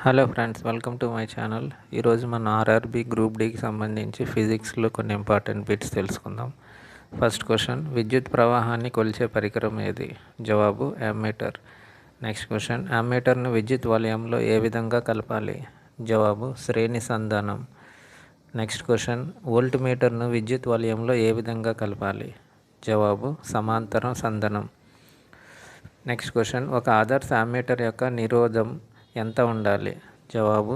Hello friends, welcome to my channel. ఈరోజు మన RRB group డికి సంబంధించి ఫిజిక్స్లో కొన్ని ఇంపార్టెంట్ బిట్స్ తెలుసుకుందాం. ఫస్ట్ క్వశ్చన్, విద్యుత్ ప్రవాహాన్ని కొలిచే పరికరం ఏది? జవాబు యామ్మీటర్. నెక్స్ట్ క్వశ్చన్, యామ్మీటర్ను విద్యుత్ వలయంలో ఏ విధంగా కలపాలి? జవాబు శ్రేణి సంధానం. నెక్స్ట్ క్వశ్చన్, వోల్ట్ మీటర్ను విద్యుత్ వలయంలో ఏ విధంగా కలపాలి? జవాబు సమాంతరం సంధానం. నెక్స్ట్ క్వశ్చన్, ఒక ఆదర్శ యామ్మీటర్ యొక్క నిరోధం ఎంత ఉండాలి? జవాబు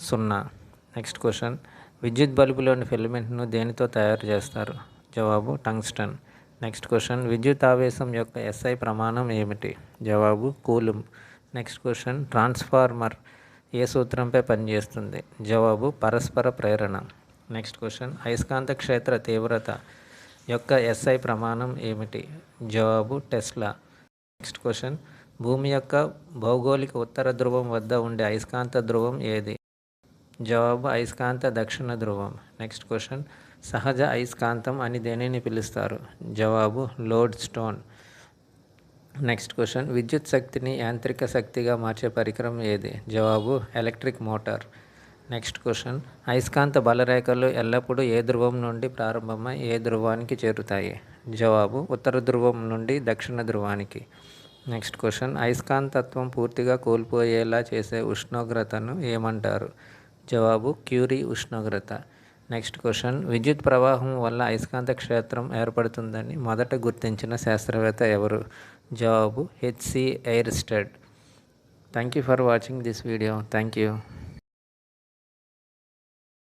0. నెక్స్ట్ క్వశ్చన్, విద్యుత్ బల్బులోని ఫిలమెంట్ను దేనితో తయారు చేస్తారు? జవాబు టంగ్స్టన్. నెక్స్ట్ క్వశ్చన్, విద్యుత్ ఆవేశం యొక్క SI ప్రమాణం ఏమిటి? జవాబు coulomb. Next question, transformer A సూత్రంపై పనిచేస్తుంది? జవాబు పరస్పర ప్రేరణ. నెక్స్ట్ క్వశ్చన్, అయస్కాంత క్షేత్ర తీవ్రత యొక్క SI ప్రమాణం ఏమిటి? జవాబు టెస్లా. నెక్స్ట్ క్వశ్చన్, భూమి యొక్క భౌగోళిక ఉత్తర ధ్రువం వద్ద ఉండే అయస్కాంత ధ్రువం ఏది? జవాబు అయస్కాంత దక్షిణ ధ్రువం. నెక్స్ట్ క్వశ్చన్, సహజ అయస్కాంతం అని దేనిని పిలుస్తారు? జవాబు లోడ్ స్టోన్. నెక్స్ట్ క్వశ్చన్, విద్యుత్ శక్తిని యాంత్రిక శక్తిగా మార్చే పరికరం ఏది? జవాబు ఎలక్ట్రిక్ మోటార్. నెక్స్ట్ క్వశ్చన్, అయస్కాంత బలరేఖలు ఎల్లప్పుడూ ఏ ధ్రువం నుండి ప్రారంభమై ఏ ధ్రువానికి చేరుతాయి? జవాబు ఉత్తర ధ్రువం నుండి దక్షిణ ధ్రువానికి. నెక్స్ట్ క్వశ్చన్, అయస్కాంతత్వం పూర్తిగా కోల్పోయేలా చేసే ఉష్ణోగ్రతను ఏమంటారు? జవాబు క్యూరీ ఉష్ణోగ్రత. నెక్స్ట్ క్వశ్చన్, విద్యుత్ ప్రవాహం వల్ల అయస్కాంత క్షేత్రం ఏర్పడుతుందని మొదట గుర్తించిన శాస్త్రవేత్త ఎవరు? జవాబు HC Oersted. Thank you for watching this video. Thank you.